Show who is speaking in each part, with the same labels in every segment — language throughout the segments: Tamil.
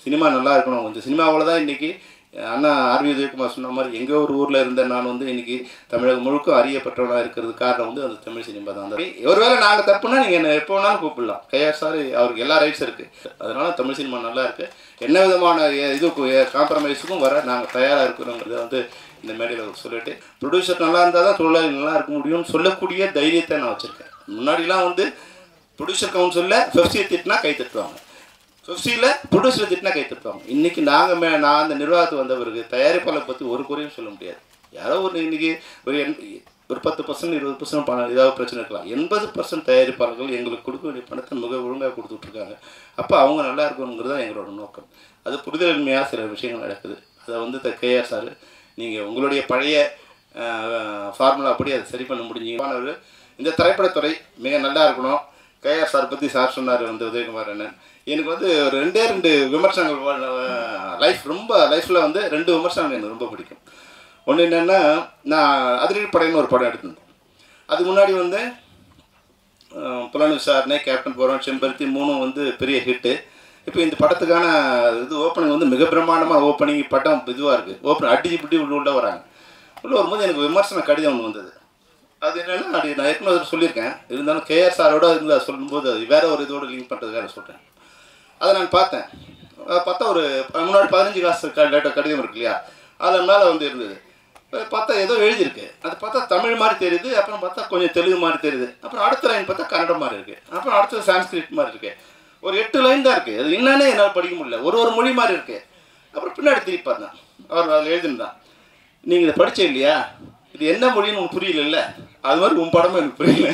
Speaker 1: சினிமா நல்லா இருக்கணும். இந்த சினிமாவில் தான் இன்றைக்கி அண்ணா ஆர்வி உதயகுமார் சொன்ன மாதிரி எங்கே ஒரு ஊரில் இருந்த நான் வந்து இன்றைக்கி தமிழகம் முழுக்க அறியப்பட்டவனாக இருக்கிறது காரணம் வந்து அந்த தமிழ் சினிமா தான். ஒருவேளை நாங்கள் தப்புனா நீங்கள் என்ன எப்போ வேணாலும் கூப்பிடலாம். கேஆர் சார் அவருக்கு எல்லா ரைட்ஸ் இருக்குது. அதனால் தமிழ் சினிமா நல்லா இருக்குது. என்ன விதமான காம்ப்ரமைஸுக்கும் வர நாங்கள் தயாராக இருக்கிறோங்கிறத வந்து இந்த மேடையில் சொல்லிட்டு, ப்ரொடியூசர் நல்லா இருந்தால் தான் தொழிலாளி நல்லா இருக்க முடியும்னு சொல்லக்கூடிய தைரியத்தை நான் வச்சுருக்கேன். முன்னாடிலாம் வந்து ப்ரொடியூசர் கவுன்சிலில் பெப்சியை திட்டினா கை தட்டுவாங்க, பெப்சியில் ப்ரொடியூசரை திட்டினா கை தட்டுவாங்க. இன்றைக்கி நான் அந்த நிர்வாகத்துக்கு வந்த பிறகு தயாரிப்பாளரை பற்றி ஒரு குறையும் சொல்ல முடியாது. யாரோ ஒரு இன்றைக்கி ஒரு 10% 20% பணம் ஏதாவது பிரச்சனை இருக்கலாம். 80% தயாரிப்பாளர்கள் எங்களுக்கு கொடுக்க வேண்டிய பணத்தை மிக ஒழுங்காக கொடுத்துட்ருக்காங்க. அப்போ அவங்க நல்லா இருக்கணுங்கிறது தான் எங்களோட நோக்கம். அது புரிதலின்மையாக சில விஷயங்கள் நடக்குது. அதை வந்து கேஆர் சார் நீங்கள் உங்களுடைய பழைய ஃபார்முலா அப்படி அதை சரி பண்ண முடிஞ்சீங்க. இந்த திரைப்படத்துறை மிக நல்லா இருக்கணும். கேஆர் சார் பற்றி சார் சொன்னார் வந்து உதயகுமார் அண்ணன். எனக்கு வந்து ரெண்டு விமர்சனங்கள் லைஃப்பில் வந்து 2 விமர்சனங்கள் எனக்கு ரொம்ப பிடிக்கும். ஒன்று என்னென்னா, நான் அதிரடி படைன்னு ஒரு படம் எடுத்திருந்தேன். அதுக்கு முன்னாடி வந்து புலன் விசாரணை, கேப்டன் போகிறோம், செம்பருத்தி 3 வந்து பெரிய ஹிட்டு. இப்போ இந்த படத்துக்கான ஓப்பனிங் வந்து மிக பிரம்மாண்டமாக ஓப்பனிங் படம் இதுவாக இருக்குது. ஓப்பனிங் அடிச்சு பிடி உள்ளே வராங்க. உள்ளே வரும்போது எனக்கு விமர்சன கடிதம் ஒன்று வந்தது. அது என்னென்னா, அது நான் ஏற்கனவே சொல்லியிருக்கேன். இருந்தாலும் கேஆர் சாரோட இருந்து அதை சொல்லும்போது அது வேறு ஒரு இதோடு லிங்க் பண்ணுறதுக்காக சொல்கிறேன். அதை நான் பார்த்தா ஒரு முன்னாடி 15 காசு கடிதம் இருக்கு இல்லையா, அதில் மேலே வந்து இருந்தது. பார்த்தா ஏதோ எழுதியிருக்கு. அது பார்த்தா தமிழ் மாதிரி தெரியுது. அப்புறம் பார்த்தா கொஞ்சம் தெலுங்கு மாதிரி தெரியுது. அப்புறம் அடுத்த லைன் பார்த்தா கன்னடம் மாதிரி இருக்குது. அப்புறம் அடுத்தது சான்ஸ்கிரிட் மாதிரி இருக்குது. ஒரு 8 லைன் தான் இருக்குது. அது என்னன்னே என்னால் படிக்க முடியல. ஒரு மொழி மாதிரி இருக்குது. அப்புறம் பின்னாடி திருப்பி பார்த்தேன். அவர் அதில் எழுதிருந்தான், நீங்கள் இதை படித்தே இல்லையா, இது என்ன மொழின்னு உனக்கு புரியல, அது மாதிரி உன் படமும் எனக்கு புரியல.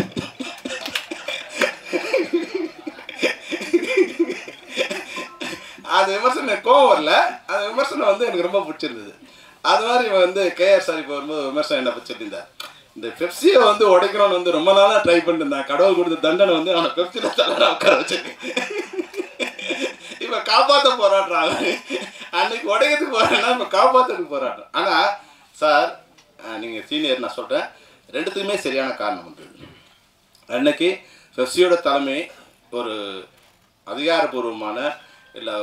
Speaker 1: அது விமர்சனம் கோவம் வரல. அந்த விமர்சனம் வந்து எனக்கு ரொம்ப பிடிச்சிருந்தது. அது மாதிரி வந்து கேஆர் சார் இப்போ வரும்போது விமர்சனம் என்ன பிடிச்சிருந்தார், இந்த பெப்சியை வந்து உடைக்கணும்னு வந்து ரொம்ப நாளாக ட்ரை பண்ணிருந்தான். கடவுள் கொடுத்த தண்டனை வந்து அவனை பெப்சியில் தலைவராக உட்கார வச்சிருக்கேன். இப்போ காப்பாற்ற போராடுறாங்க. அன்னைக்கு உடைக்கிறதுக்கு போராடினா இப்போ காப்பாற்றுறதுக்கு போராடுறேன். ஆனால் சார் நீங்கள் சீனியர், நான் சொல்கிறேன், 2த்துக்குமே சரியான காரணம் வந்து அன்னைக்கு பெப்சியோட தலைமை ஒரு அதிகாரபூர்வமான இல்லை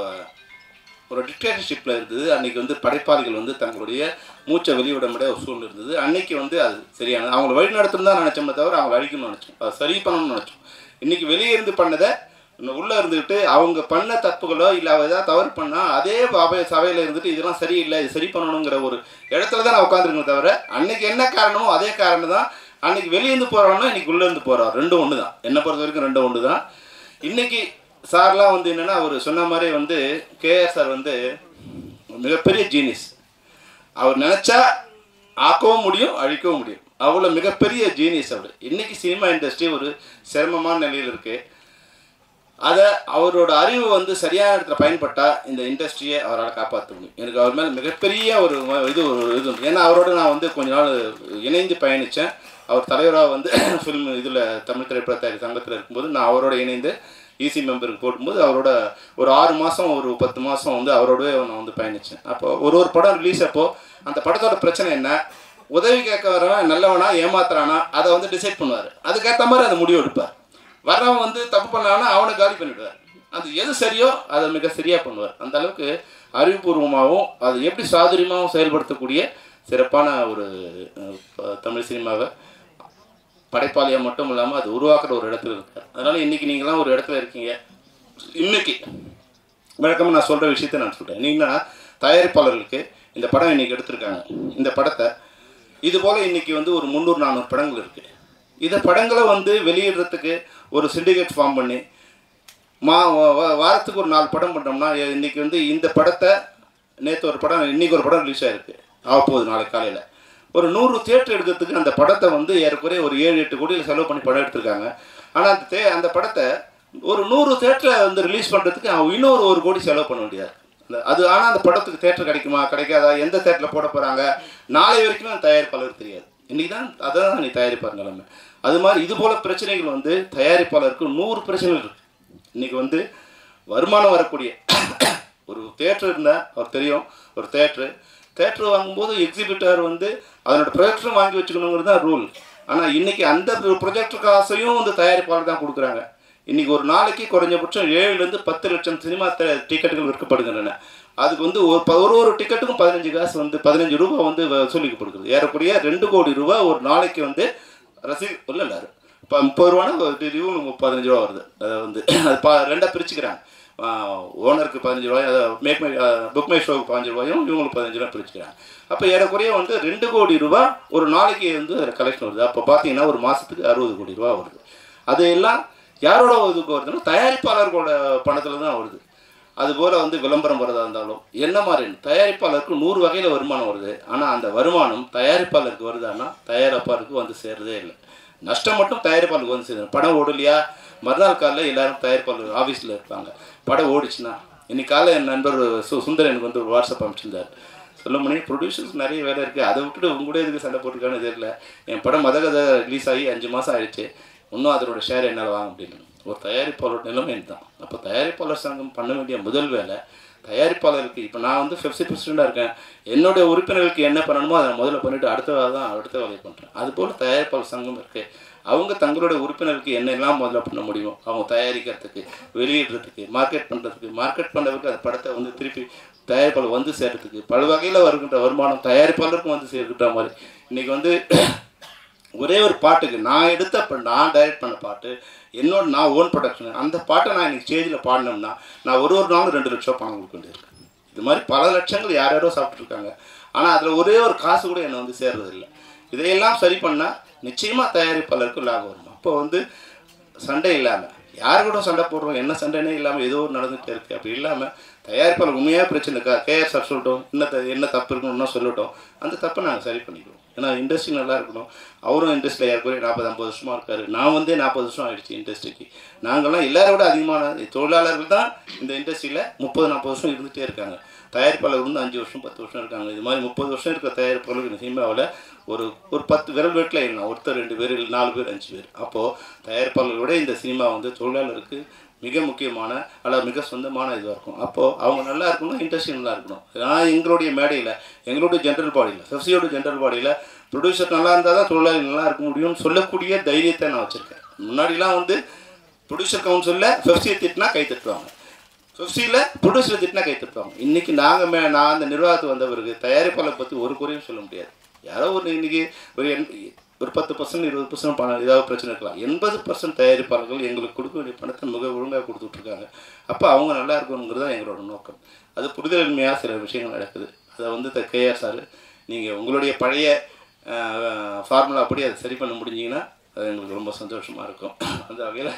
Speaker 1: ஒரு டிக்டேட்டர்ஷிப்பில் இருந்தது. அன்றைக்கி வந்து படைப்பாளிகள் வந்து தங்களுடைய மூச்சை வெளியிட முடியாத ஒரு சூழ்நிலை இருந்தது. அன்றைக்கி வந்து அது சரியான அவங்களை வழி நடத்தணும் தான் நினச்சோமே தவிர அவங்களை அழிக்கணும்னு நினச்சோம், அதை சரி பண்ணணும்னு நினச்சோம். இன்றைக்கி வெளியே இருந்து பண்ணதை உள்ளே இருந்துக்கிட்டு அவங்க பண்ண தப்புகளோ இல்லை ஏதாவது தவறு பண்ணால் அதே சபையில் இருந்துட்டு இதெல்லாம் சரியில்லை, இது சரி பண்ணணுங்கிற ஒரு இடத்துல தான் நான் உட்காந்துருக்கேன் தவிர, அன்றைக்கி என்ன காரணமோ அதே காரணம் தான். அன்றைக்கி வெளியேருந்து போகிறோன்னா இன்றைக்கி உள்ளேருந்து போகிறோம், 2 ஒன்று தான். என்னை பொறுத்த வரைக்கும் 2 ஒன்று தான். இன்றைக்கி சார்லாம் வந்து என்னென்னா, அவர் சொன்ன மாதிரி வந்து கேஆர் சார் வந்து மிகப்பெரிய ஜீனியஸ். அவர் நினச்சா ஆக்கவும் முடியும், அழிக்கவும் முடியும். அவ்வளோ மிகப்பெரிய ஜீனியஸ் அவர். இன்றைக்கி சினிமா இண்டஸ்ட்ரி ஒரு சிரமமான நிலையில் இருக்குது. அதை அவரோட அறிவு வந்து சரியான இடத்துல பயன்பட்டால் இந்த இண்டஸ்ட்ரியை அவரால் காப்பாற்ற முடியும். எனக்கு அவர் மேலே மிகப்பெரிய ஒரு இது உண்டு. ஏன்னா அவரோட நான் வந்து கொஞ்ச நாள் இணைந்து பயணித்தேன். அவர் தலைவராக வந்து ஃபில்ம் இதில் தமிழ் திரைப்பட தயாரிப்பு சங்கத்தில் இருக்கும்போது நான் அவரோட இணைந்து ஈசி மெம்பருக்கு போடும்போது அவரோட ஒரு 6 மாதம் ஒரு 10 மாதம் வந்து அவரோடவே நான் வந்து பயணித்தேன். அப்போ ஒரு படம் ரிலீஸ் அப்போது அந்த படத்தோட பிரச்சனை என்ன, உதவி கேட்க வரவன் நல்லவனா ஏமாத்துறானா அதை வந்து டிசைட் பண்ணுவார். அதுக்கேற்ற மாதிரி அந்த முடிவு எடுப்பார். வர்றவன் வந்து தப்பு பண்ணானா அவனை காலி பண்ணிவிடுவார். அது எது சரியோ அதை மிக சரியாக பண்ணுவார். அந்த அளவுக்கு அறிவுபூர்வமாகவும் அது எப்படி சாதுரியமாகவும் செயல்படுத்தக்கூடிய சிறப்பான ஒரு தமிழ் சினிமாவை படைப்பாளியாக மட்டும் இல்லாமல் அது உருவாக்குற ஒரு இடத்துல இருக்கார். அதனால் இன்றைக்கி நீங்களாம் ஒரு இடத்துல இருக்கீங்க. இன்றைக்கி வழக்கமாக நான் சொல்கிற விஷயத்தை நான் சொல்கிறேன். நீங்கன்னா தயாரிப்பாளர்களுக்கு இந்த படம் இன்றைக்கி எடுத்திருக்காங்க. இந்த படத்தை இதுபோல் இன்றைக்கி வந்து ஒரு 300-400 படங்கள் இருக்குது. இந்த படங்களை வந்து வெளியிடுறதுக்கு ஒரு சிண்டிகேட் ஃபார்ம் பண்ணி வாரத்துக்கு ஒரு 4 படம் பண்ணோம்னா, இன்றைக்கி வந்து இந்த படத்தை நேற்று ஒரு படம், இன்றைக்கி ஒரு படம் ரிலீஸ் ஆகிருக்கு, ஆகப்போகுது நாளைக்கு காலையில். ஒரு 100 தியேட்டர் எடுக்கிறதுக்கு அந்த படத்தை வந்து ஏறக்குறைய ஒரு 7-8 கோடியில் செலவு பண்ணி படம் எடுத்திருக்காங்க. ஆனால் அந்த படத்தை ஒரு 100 தியேட்டரை வந்து ரிலீஸ் பண்ணுறதுக்கு அவங்க இன்னொரு 1 கோடி செலவு பண்ண முடியாது. அது ஆனால் அந்த படத்துக்கு தியேட்டர் கிடைக்குமா கிடைக்காதா, எந்த தியேட்டரில் போட போகிறாங்க, நாளை வரைக்கும் அந்த தயாரிப்பாளருக்கு தெரியாது. இன்றைக்கி தான் அதை தான் நீ தயாரிப்பார் நிலைமை. அது மாதிரி இது போல் பிரச்சனைகள் வந்து தயாரிப்பாளருக்கு 100 பிரச்சனைகள் இருக்குது. இன்றைக்கி வந்து வருமானம் வரக்கூடிய ஒரு தேட்டர் இருந்தால் அவர் தெரியும். ஒரு தேட்டர் வாங்கும்போது எக்ஸிபிட்டர் வந்து அதனோட ப்ரொஜெக்டரும் வாங்கி வச்சுக்கணுங்கிறது தான் ரூல். ஆனால் இன்றைக்கி அந்த ப்ரொஜெக்டர் காசையும் வந்து தயாரிப்பாளர் தான் கொடுக்குறாங்க. இன்றைக்கி ஒரு நாளைக்கு குறைஞ்சபட்சம் 7லேருந்து 10 லட்சம் சினிமா டிக்கெட்டுகள் விற்கப்படுகின்றன. அதுக்கு வந்து ஒரு டிக்கெட்டுக்கும் 15 காசு வந்து 15 ரூபா வந்து வசூலிக்கப்படுகிறது. ஏறக்குறைய 2 கோடி ரூபா ஒரு நாளைக்கு வந்து இல்லை இப்போ 30 ரூபானா இவங்களுக்கு 15 ரூபா வருது. அதை வந்து அது ரெண்டாக பிரிச்சுக்கிறாங்க. ஓனருக்கு 15 ரூபாய், அதை புக் மை ஷோவுக்கு 15 ரூபாயும் இவங்களுக்கு 15 ரூபா பிரிச்சுக்கிறாங்க. அப்போ ஏறக்குறைய வந்து 2 கோடி ரூபா ஒரு நாளைக்கு வந்து கலெக்ஷன் வருது. அப்போ பார்த்தீங்கன்னா ஒரு மாதத்துக்கு 60 கோடி ரூபா வருது. அது எல்லாம் யாரோட இதுக்கு வருதுன்னா தயாரிப்பாளர்களோட பணத்தில் தான் வருது. அதுபோல் வந்து விளம்பரம் வரதா இருந்தாலும் என்ன மாதிரி தயாரிப்பாளருக்கு 100 வகையில் வருமானம் வருது. ஆனால் அந்த வருமானம் தயாரிப்பாளருக்கு வருதான்னா தயாரிப்பாளருக்கு வந்து சேர்றதே இல்லை. நஷ்டம் மட்டும் தயாரிப்பாளருக்கு வந்து சேரும். படம் ஓடலையா மறுநாள் காலையில் எல்லோரும் தயாரிப்பாளர் ஆஃபீஸில் இருப்பாங்க. படம் ஓடிச்சுன்னா இன்னைக்கு காலையில் என் நண்பர் சுந்தர் எனக்கு வந்து ஒரு வாட்ஸ்அப் அனுப்பிச்சிருந்தார். சொல்ல முடியும் ப்ரொடியூசர்ஸ் நிறைய வேலை இருக்குது, அதை விட்டுட்டு உங்களே எதுக்கு சண்டை போட்டிருக்கான்னு தெரியல. என் படம் கதை ரிலீஸ் ஆகி 5 மாதம் ஆகிடுச்சு, இன்னும் அதோட ஷேர் என்னால் வாங்க முடியல. ஒரு தயாரிப்பாளரோட நிலைமை தான். அப்போ தயாரிப்பாளர் சங்கம் பண்ண வேண்டிய முதல் வேலை தயாரிப்பாளருக்கு. இப்போ நான் வந்து பெப்சி பிரசிடெண்ட்டாக இருக்கேன், என்னுடைய உறுப்பினர்களுக்கு என்ன பண்ணணுமோ அதை முதல்ல பண்ணிவிட்டு அடுத்த வேலையை பண்ணுறேன். அதுபோல் தயாரிப்பாளர் சங்கம் இருக்குது. அவங்க தங்களுடைய உறுப்பினருக்கு என்னெல்லாம் முதல்ல பண்ண முடியுமோ அவங்க தயாரிக்கிறதுக்கு, வெளியிடுறதுக்கு, மார்க்கெட் பண்ணுறதுக்கு அந்த படத்தை வந்து திருப்பி தயாரிப்பாளர் வந்து சேர்றதுக்கு பல வகையில் வருகின்ற வருமானம் தயாரிப்பாளருக்கும் வந்து சேர்க்கின்ற மாதிரி. இன்றைக்கி வந்து ஒரே ஒரு பாட்டுக்கு நான் டைரக்ட் பண்ண பாட்டு நான் ஓன் ப்ரொடக்ஷன், அந்த பாட்டை நான் இன்றைக்கி ஸ்டேஜில் பாடினோம்னா நான் ஒரு நாளும் 2 லட்சம் பணம் கொடுக்க வேண்டியிருக்கேன். இது மாதிரி பல லட்சங்கள் யாரோ சாப்பிட்ருக்காங்க. ஆனால் அதில் ஒரே ஒரு காசு கூட என்னை வந்து சேர்றதில்லை. இதையெல்லாம் சரி பண்ணால் நிச்சயமாக தயாரிப்பாளருக்கு லாபம் வரும். அப்போ வந்து சண்டை இல்லாமல் யார் கூட சண்டை போடுறோம், என்ன சண்டைனே இல்லாமல் ஏதோ ஒரு நடந்துகிட்டே இருக்குது. அப்படி இல்லாமல் தயாரிப்பாளர் உண்மையாக பிரச்சனை இருக்கா, கேஆர் சார் சொல்லட்டும், என்ன தப்பு இருக்கணும்னா சொல்லட்டும், அந்த தப்பை நாங்கள் சரி பண்ணிக்குவோம். ஏன்னா இண்டஸ்ட்ரி நல்லா இருக்கணும். அவரும் இண்டஸ்ட்ரியில் ஏற்கனவே 40-50 வருஷமாக இருக்கார். நான் வந்து 40 வருஷம் ஆகிடுச்சு இண்டஸ்ட்ரிக்கு. நாங்கள்லாம் எல்லாரோட அதிகமான தொழிலாளர்கள் தான் இந்த இண்டஸ்ட்ரியில் 30-40 வருஷம் இருந்துகிட்டே இருக்காங்க. தயாரிப்பாளர் வந்து 5 வருஷம் 10 வருஷம் இருக்காங்க. இது மாதிரி 30 வருஷம் இருக்கிற தயாரிப்பாளர்கள் சினிமாவில் ஒரு 10 விரல் வீட்டில் இல்லை, ஒருத்தர் 2 பேர், 4 பேர், 5 பேர். அப்போது தயாரிப்பாளர்களோட இந்த சினிமா வந்து தொழிலாளருக்கு மிக முக்கியமான அல்லது மிக சொந்தமான இதுவாக இருக்கும். அப்போது அவங்க நல்லா இருக்கணும், இண்டஸ்ட்ரி நல்லா இருக்கணும். நான் எங்களுடைய மேடையில், எங்களுடைய ஜென்ரல் பாடியில், பெப்சியோட ஜென்ரல் பாடியில் ப்ரொடியூசர் நல்லா இருந்தால் தான் தொழிலாளி நல்லா இருக்க முடியும்னு சொல்லக்கூடிய தைரியத்தை நான் வச்சுருக்கேன். முன்னாடிலாம் வந்து ப்ரொடியூசர் கவுன்சிலில் பெப்சியை திட்டினா கை தட்டுவாங்க, பெப்சியில் ப்ரொடியூசரை திட்டினா கை தட்டுவாங்க. இன்றைக்கி நான் அந்த நிர்வாகத்துக்கு வந்த பிறகு தயாரிப்பாளரை பற்றி ஒரு குறையும் சொல்ல முடியாது. யாரோ இன்றைக்கி ஒரு 10% 20% பணம் ஏதாவது பிரச்சனை இருக்கலாம். 80% தயாரிப்பாளர்கள் எங்களுக்கு கொடுக்க வேண்டிய பணத்தை மிக ஒழுங்காக கொடுத்துட்ருக்காங்க. அப்போ அவங்க நல்லா இருக்கணுங்கிறது தான் எங்களோட நோக்கம். அது புரிதலின்மையாக சில விஷயங்கள் நடக்குது. அதை வந்து கேஆர் சார் நீங்கள் உங்களுடைய பழைய ஃபார்முலா அப்படி அதை சரி பண்ண முடிஞ்சிங்கன்னா அது எங்களுக்கு ரொம்ப சந்தோஷமாக இருக்கும். அந்த வகையில்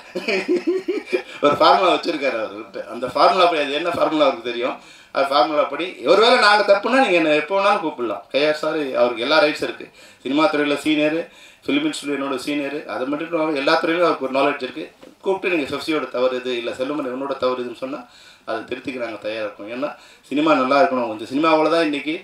Speaker 1: ஒரு ஃபார்முலா வச்சுருக்காரு அவர்கிட்ட. அந்த ஃபார்முலா அப்படி அது என்ன ஃபார்முலா அவருக்கு தெரியும். அது ஃபார்முலா படி ஒருவேளை நாங்கள் தப்புனா நீங்கள் என்ன எப்போ வேணாலும் கூப்பிடலாம். கேஆர் சார் அவருக்கு எல்லா ரைட்ஸ் இருக்குது. சினிமா துறையில் சீனியரு, ஃபிலிம் இன்ஸ்டியூட் என்னோட சீனியரு, அது மட்டும் எல்லா துறையிலும் அவருக்கு ஒரு நாலேஜ் இருக்குது. கூப்பிட்டு நீங்கள் பெப்சியோட தவறு இது இல்லை செல்லுமன் என்னோட தவறு இதுன்னு சொன்னால் அதை திருத்திக்க நாங்கள் தயாராக இருக்கோம். ஏன்னா சினிமா நல்லா இருக்கணும். இந்த சினிமாவில் தான் இன்றைக்கி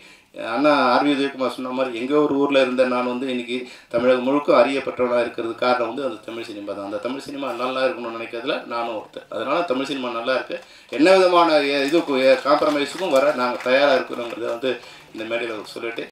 Speaker 1: அண்ணா ஆர்வி உதயகுமார் சொன்ன மாதிரி எங்கே ஒரு ஊரில் இருந்த நான் வந்து இன்றைக்கி தமிழகம் முழுக்க அறியப்பட்டவனாக இருக்கிறது காரணம் வந்து அந்த தமிழ் சினிமா தான். அந்த தமிழ் சினிமா நல்லா இருக்கணும்னு நினைக்கிறதுல நானும் ஒருத்தர். அதனால் தமிழ் சினிமா நல்லா இருக்குது. என்ன விதமான இதுக்கும் காம்ப்ரமைஸுக்கும் வர நாங்கள் தயாராக இருக்கிறோங்கிறத வந்து இந்த மேடையில் சொல்லிவிட்டு